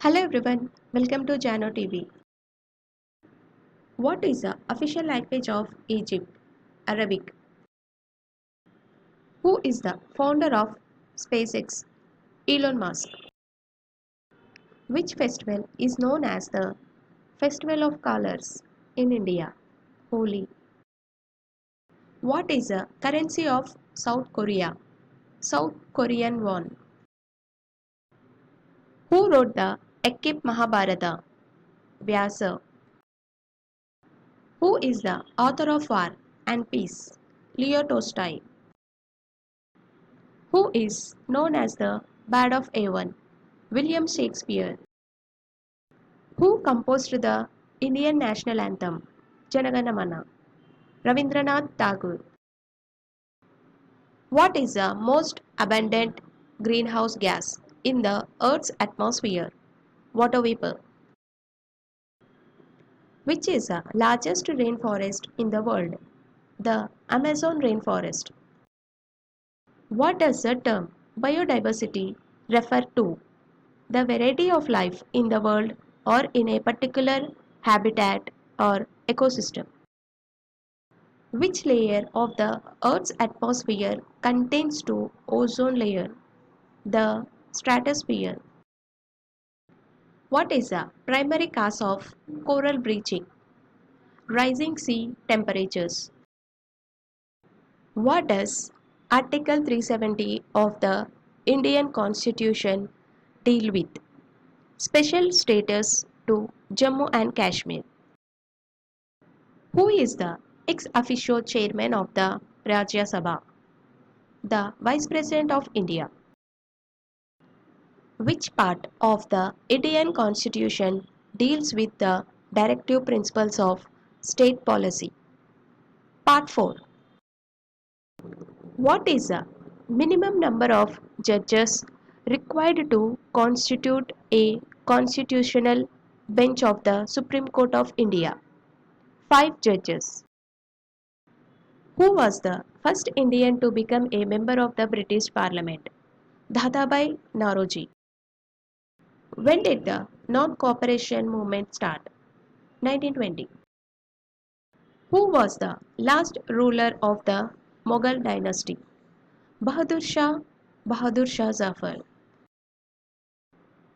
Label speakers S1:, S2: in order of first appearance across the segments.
S1: Hello everyone, welcome to Jano TV. What is the official language of Egypt? Arabic. Who is the founder of SpaceX? Elon Musk. Which festival is known as the Festival of Colors in India? Holi. What is the currency of South Korea? South Korean won. Who wrote the Ekip Mahabharata? Vyasa. Who is the author of War and Peace? Leo Tolstoy. Who is known as the Bard of Avon? William Shakespeare. Who composed the Indian national anthem? Janagana Mana. Rabindranath Tagore. What is the most abundant greenhouse gas in the Earth's atmosphere? Water vapor. Which is the largest rainforest in the world? The Amazon rainforest. What does the term biodiversity refer to? The variety of life in the world or in a particular habitat or ecosystem. Which layer of the Earth's atmosphere contains the ozone layer? The stratosphere. What is the primary cause of coral bleaching? Rising sea temperatures. What does Article 370 of the Indian Constitution deal with? Special status to Jammu and Kashmir. Who is the ex officio chairman of the Rajya Sabha? The Vice President of India. Which part of the Indian Constitution deals with the directive principles of state policy? Part 4. What is the minimum number of judges required to constitute a constitutional bench of the Supreme Court of India? 5 judges. Who was the first Indian to become a member of the British Parliament? Dadabhai Naoroji. When did the non-cooperation movement start? 1920. Who was the last ruler of the Mughal dynasty? Bahadur Shah Zafar.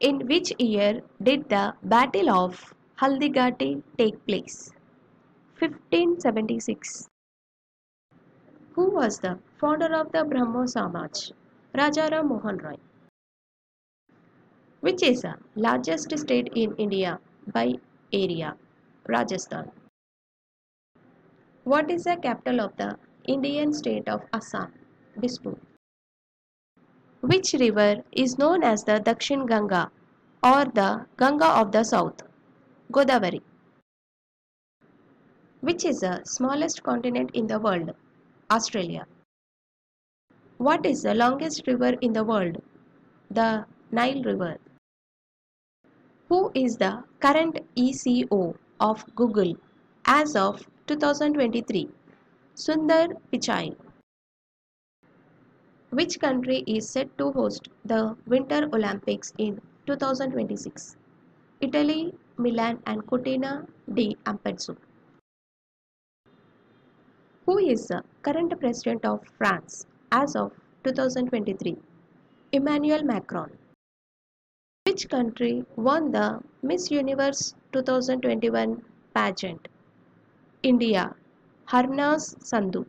S1: In which year did the Battle of Haldighati take place? 1576. Who was the founder of the Brahmo Samaj? Rajaram Mohan Roy. Which is the largest state in India by area? Rajasthan. What is the capital of the Indian state of Assam? Dispur. Which river is known as the Dakshin Ganga or the Ganga of the South? Godavari. Which is the smallest continent in the world? Australia. What is the longest river in the world? The Nile River. Who is the current ECO of Google as of 2023? Sundar Pichai. Which country is set to host the Winter Olympics in 2026? Italy, Milan and Cortina d'Ampezzo. Who is the current president of France as of 2023? Emmanuel Macron. Which country won the Miss Universe 2021 pageant? India. Harnas Sandhu.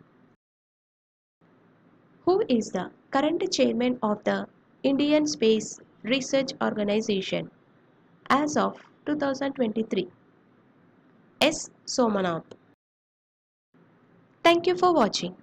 S1: Who is the current chairman of the Indian Space Research Organization as of 2023? S. Somanath. Thank you for watching.